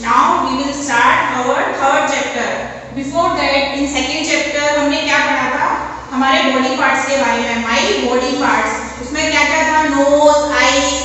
Now we will start our third chapter. Before that, in second chapter हमने क्या पढ़ा था? हमारे बॉडी पार्ट्स के बारे में, माई बॉडी पार्ट्स। उसमें क्या क्या था? Nose, eyes,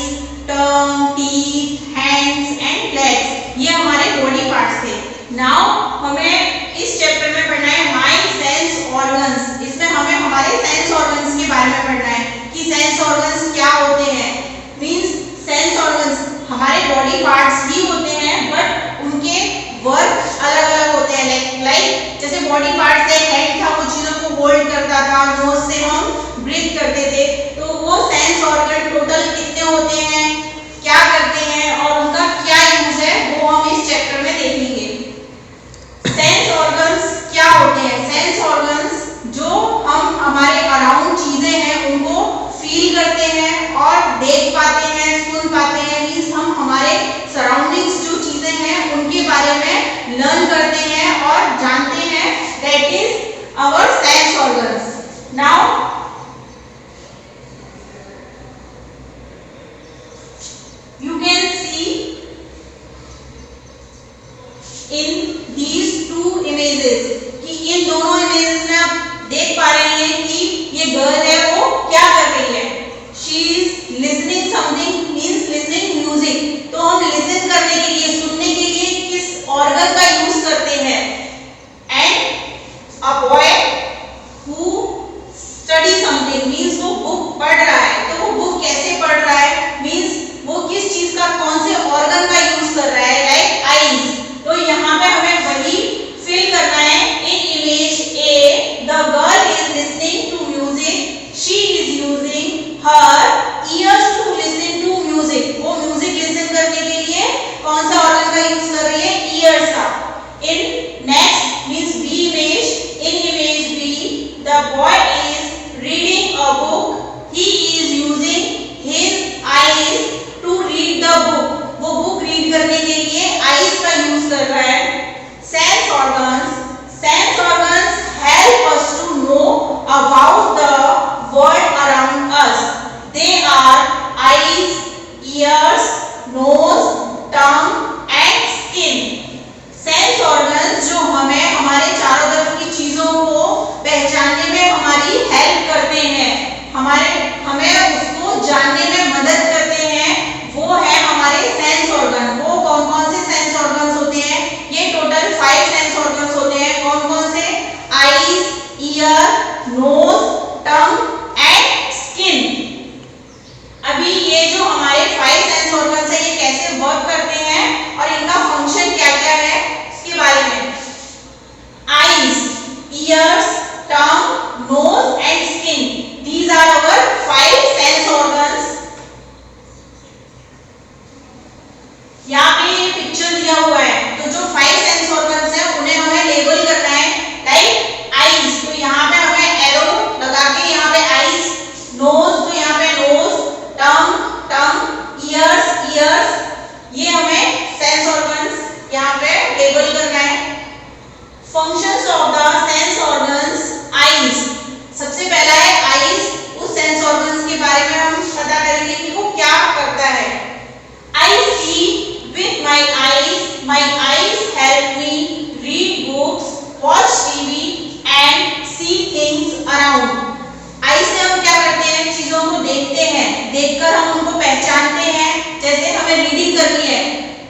tongue, teeth, hands and legs. ये हमारे बॉडी पार्ट्स थे। नाउ हमें इस चैप्टर में पढ़ना है माई सेंस ऑर्गन्स। इसमें हमें हमारे सेंस ऑर्गन्स के बारे में पढ़ना है कि सेंस ऑर्गन्स क्या होते हैं। मीन्स सेंस ऑर्गन्स हमारे बॉडी पार्ट्स ही होते हैं, बट उनके वर्क अलग अलग होते हैं। लाइक जैसे बॉडी पार्ट से हेड था, वो चीजों को होल्ड करता था, नोज से हम ब्रीथ करते थे। तो वो सेंस ऑर्गन टोटल कितने होते हैं, क्या करते हैं और उनका क्या यूज है, वो हम इस चैप्टर में देखेंगे। सेंस ऑर्गन्स क्या होते हैं? सेंस ऑर्गन्स जो हम हमारे अराउंड चीजें हैं उनको फील करते हैं और देख पाते हैं, सुन पाते हैं। मीन्स हम हमारे सराउंडिंग्स जो चीजें हैं उनके बारे में लर्न करते हैं और जानते हैं। That is our sense organs. Now you can see in these two images कि इन दोनों इमेजेस में आप देख पा रहे हैं कि ये गर्ल है, वो क्या कर रही है? She is listening something, means listening music. तो हम लिसन करने के लिए, सुनने के लिए किस ऑर्गन का यूज करते हैं? And a boy who study something, means वो बुक पढ़ रहा है। तो वो बुक कैसे पढ़ रहा है? मीन्स वो किस चीज का, कौन से ऑर्गन का यूज कर रहा है? Like eyes. तो यहाँ पे हमें वही फिल करना है। In image A the girl is listening to music, she is using her ears to listen to music. वो म्यूजिक लिसन करने के लिए कौन सा ऑर्गन का यूज कर रही है? ईयर्स का। In next means B image, in image B the boy is reading a book, he is using his eyes to read the book. वो बुक रीड करने के लिए आईज का यूज कर रहा है। Sense organs help us to know about the world around us. They are eyes, ears, nose, tongue and skin. Sense organs जो हमें हमारे चारों तरफ की चीजों को पहचानने में हमारी हेल्प करते हैं, हमें उसको जानने में मदद करते हैं, वो है हमारे सेंस ऑर्गन। वो कौन कौन से सेंस ऑर्गन्स होते हैं? ये टोटल 5 सेंस ऑर्गन्स होते हैं। कौन कौन से? Eyes, ear, nose, tongue and skin. अभी ये जो हमारे 5 सेंस ऑर्गन्स है, ये कैसे वर्क करते हैं और इनका फंक्शन क्या क्या है, इसके बारे में। Eyes, ears, tongue, nose and skin, these are our 5 sense organs. यहाँ पे ये पिक्चर दिया हुआ है, तो जो 5 सेंस ऑर्गन्स है उन्हें हमें लेबल करना है। लाइक आईज, तो यहाँ पे हमें एरो लगा के यहाँ पे आईज, नोज तो यहाँ पे नोज, टंग, ईयर्स, ये हमें सेंस ऑर्गन्स यहाँ पे लेबल करना है। Functions of the sense organs. Eyes, सबसे पहला है आईज। उस सेंस ऑर्गन्स के बारे में हम पता करेंगे कि वो क्या करता है। आई सी with my eyes help me read books, watch TV and see things around. आई से हम क्या करते हैं? चीजों को देखते हैं, देखकर हम उनको पहचानते हैं। जैसे हमें रीडिंग करनी है,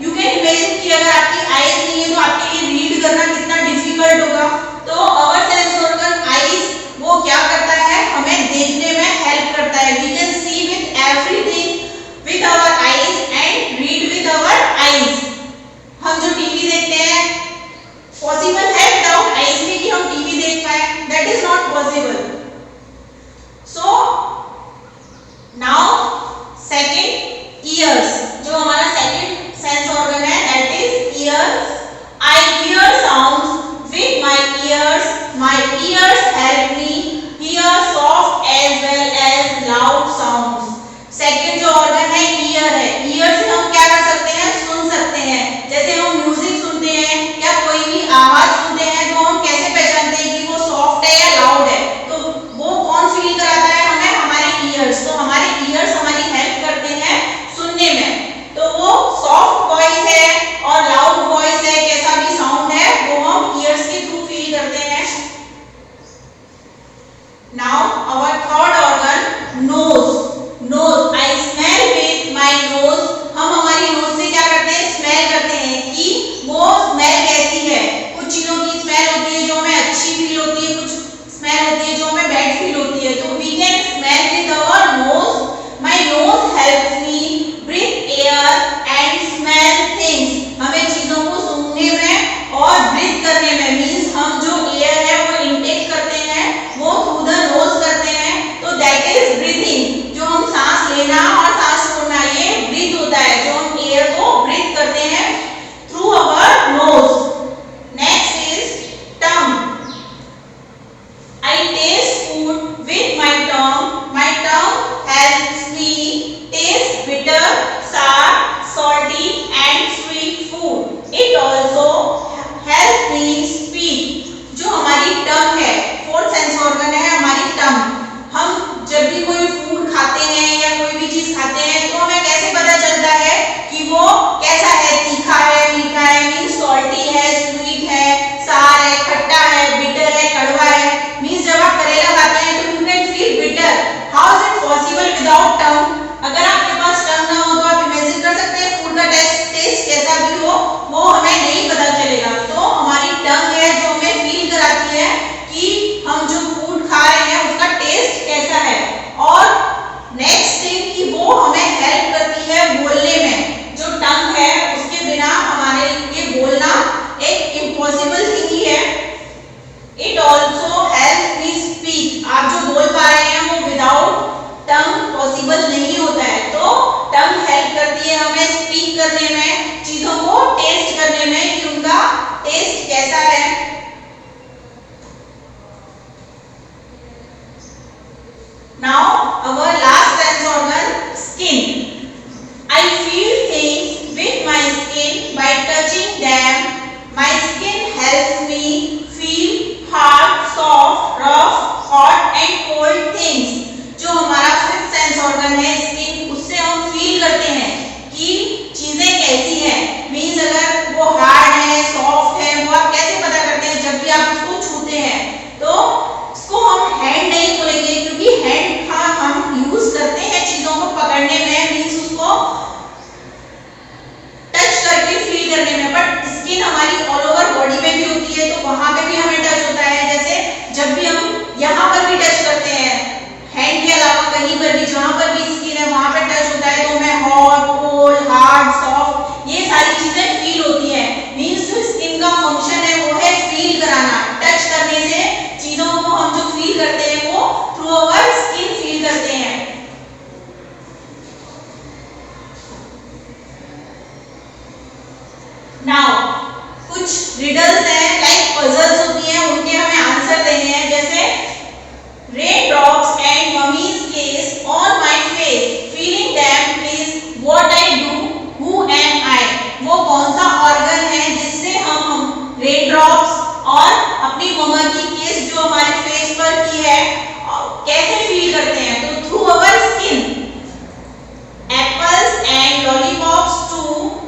यू कैन इमेजिन कि अगर आपकी आईज नहीं है तो आपके लिए रीड करना कितना डिफिकल्ट होगा। तो अवर सेंस ऑर्गन आईज वो क्या करता है? हमें देखने में हेल्प करता है। We can see with everything with our eyes and read with our eyes. हम जो टीवी देखते हैं, पॉसिबल है विदाउट आईज के कि हम टीवी देख पाए? That is not possible. So now our last sense organ, skin. I feel things with my skin by touching them. My skin helps me feel hard, soft, rough, hot and cold things. जो हमारा fifth sense organ है skin, उससे हम feel करते हैं कि चीजें कैसी हैं. मीन्स अगर वो हार्ड है, सॉफ्ट है, वो आप कैसे पता करते हैं? जब भी आप उसको छूते हैं तो इसको हम हैंड नहीं बोलेंगे, क्योंकि हैंड का हम यूज करते हैं चीजों को पकड़ने में, मीन्स उसको टच करके फील करने में. बट स्किन हमारी ऑल ओवर बॉडी में भी होती है, तो वहां पे भी हमें टच होता है. जैसे जब भी हम यहाँ पर भी टच करते हैं, हैंड के अलावा कहीं पर भी जहां पर भी स्किन है वहां पर टच होता है, तो हमें हॉट, कोल्ड, हार्ड, सॉफ्ट ये सारी चीजें फील होती है. मींस जो स्किन का फंक्शन है वो है फील कराना. टच करने से चीजों को हम जो फील करते हैं वो थ्रू आवर स्किन फील करते हैं. नाउ कुछ रिडल्स हैं, लाइक पजल्स होती हैं, उनके हमें आंसर देने हैं. जैसे raindrops and mummy's kiss on my face, feeling them please what I do, who am I. वो कौन सा ऑर्गन है जिससे हम रेनड्रॉप्स और अपनी मम्मा की किस जो हमारे फेस पर की है कैसे फील करते हैं? तो through our skin. Apples and lollipops too,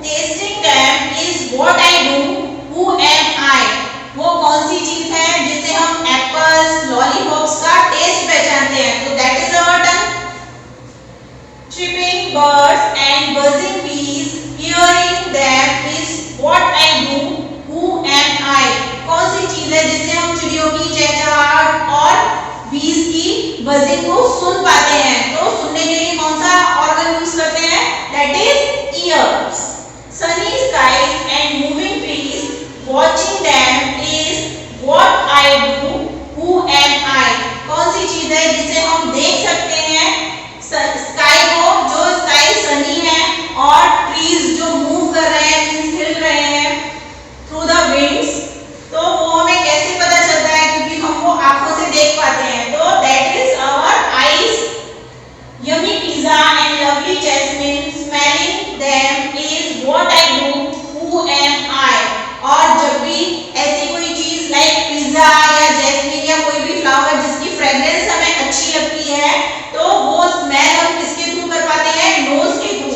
tasting them is what I do, who am I. वो कौन सी चीज है जिससे हम एप्पल्स, लॉलीपॉप्स का टेस्ट पहचानते हैं? तो that is our tongue. Chirping birds and buzzing bees, hearing them is what I do, who am I. कौन सी चीज है जिससे हम चिड़ियों की चहचहाहट और बीज की बजिंग को सुन पाते हैं? तो सुनने के लिए कौन सा ऑर्गन यूज करते हैं? That is years. Sunny skies and moving trees, watching them is what I do, who am I. कौन सी चीज है जिसे हम देख सकते हैं? स्काई को, जो स्काई सनी है, और ट्रीज जो मूव कर रहे हैं, मींस हिल रहे हैं थ्रू द विंड्स. तो वो हमें कैसे पता चलता है? क्योंकि हम वो आंखों से देख पाते हैं. तो that is our eyes. Yummy pizza and lovely jasmine, smelling them is what I do, who am I. और जब भी ऐसी कोई चीज लाइक पिज्जा या जैस्मिन या कोई भी फ्लावर जिसकी फ्रेग्रेंस हमें अच्छी लगती है, तो वो स्मेल हम किसके थ्रू कर पाते हैं? नोज के थ्रू.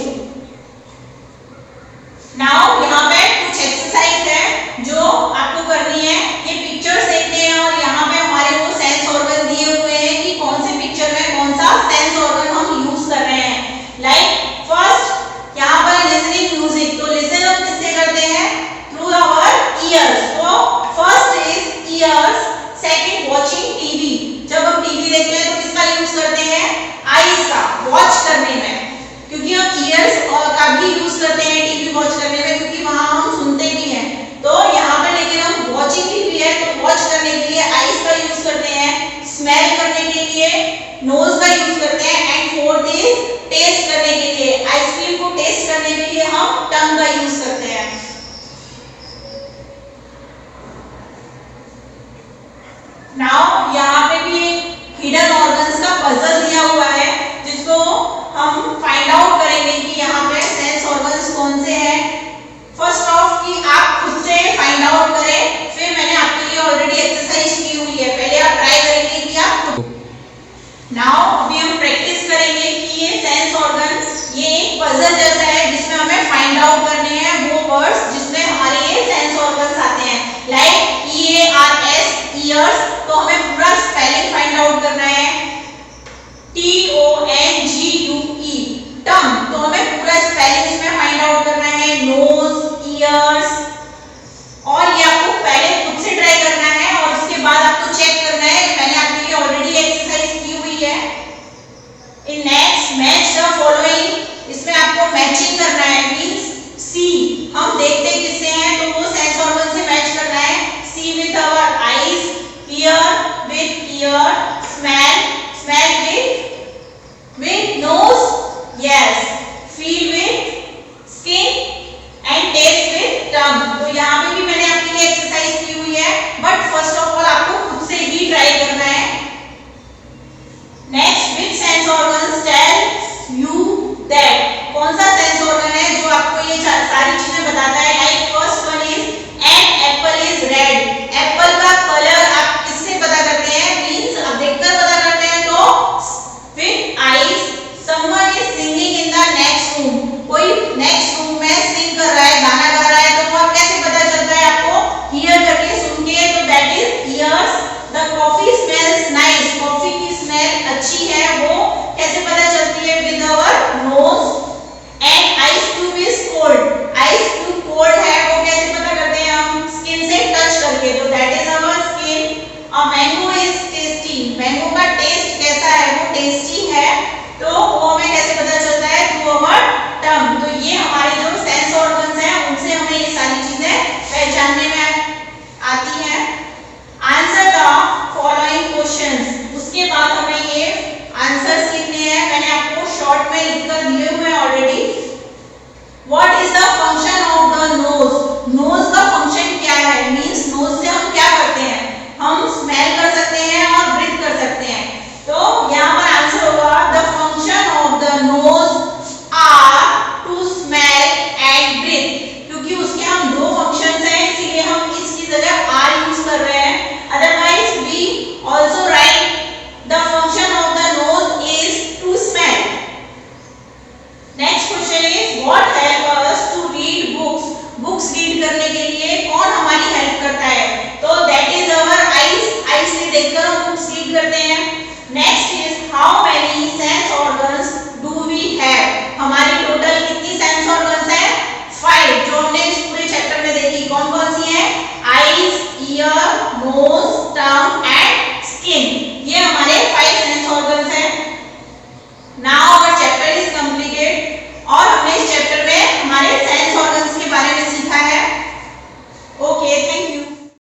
नाउ यहाँ पे कुछ एक्सरसाइज है जो आपको करनी है. ये पिक्चर्स देखते हैं और यहाँ पे हमारे वो सेंस ऑर्गन दिए हुए हैं कि कौन से पिक्चर में कौन सा सेंस ऑर्गन हम यूज कर रहे हैं. लाइक फर्स्ट यहाँ पर लिसनिंग म्यूजिक. तो लिसन हम किससे करते हैं? Through our ears. तो first is ears. Second watching TV. जब हम टीवी देखते हैं तो किसका यूज करते हैं? आईज का, वॉच करने में. क्योंकि हम ईयर्स का भी यूज करते हैं टीवी वॉच करने में, क्योंकि वहां हम सुनते भी हैं. तो यहाँ पर लेकिन हम वॉचिंग टीवी है तो वॉच करने के लिए आईज का यूज करते हैं. स्मेल करने के लिए नोज का यूज करते हैं. एंड फोर्थ इज टेस्ट करने के लिए, आइसक्रीम को टेस्ट करने के लिए हम टंग का यूज करते हैं. नाउ यहाँ पे भी एक हिडन ऑर्गन्स का पजल दिया हुआ है जिसको हम फाइंड आउट करेंगे कि यहाँ पे सेंस ऑर्गन्स कौन से हैं. फर्स्ट ऑफ कि आप खुद से फाइंड आउट करें, फिर मैंने आपके लिए ऑलरेडी एक्सरसाइज की हुई है. पहले आप ट्राई करेंगे कि आप. नाउ अभी हम प्रैक्टिस करेंगे कि ये सेंस ऑर्गन ये एक पजल जैसा है जिसमें हमें फाइंड आउट करने हैं वो वर्ड्स जिसमें हमारे ये सेंस ऑर्गन्स आते हैं. लाइक EARS ईयर्स, तो हमें पूरा स्पेलिंग फाइंड आउट करना है. TONGUE टंग, तो हमें पूरा स्पेलिंग इसमें फाइंड आउट करना है. नोज, ईयर्स, और ये आपको पहले खुद से ट्राई करना है और उसके बाद आपको चेक करना है. मैंने आपके लिए ऑलरेडी एक्सरसाइज की हुई है. In next match the following, इसमें आपको मैचिंग करना है. मींस सी हम देखते किससे हैं, तो वो सेंस ऑर्गन से मैच करना है. See with our eyes, hear with ear, smell with nose, yes, feel with skin and taste with tongue. तो यहाँ पे भी मैंने आपके लिए एक्सरसाइज की हुई है, बट फर्स्ट ऑफ ऑल आपको खुद से ही ट्राई करना है. नेक्स्ट विच सेंस ऑर्गन सारी चीजें बताता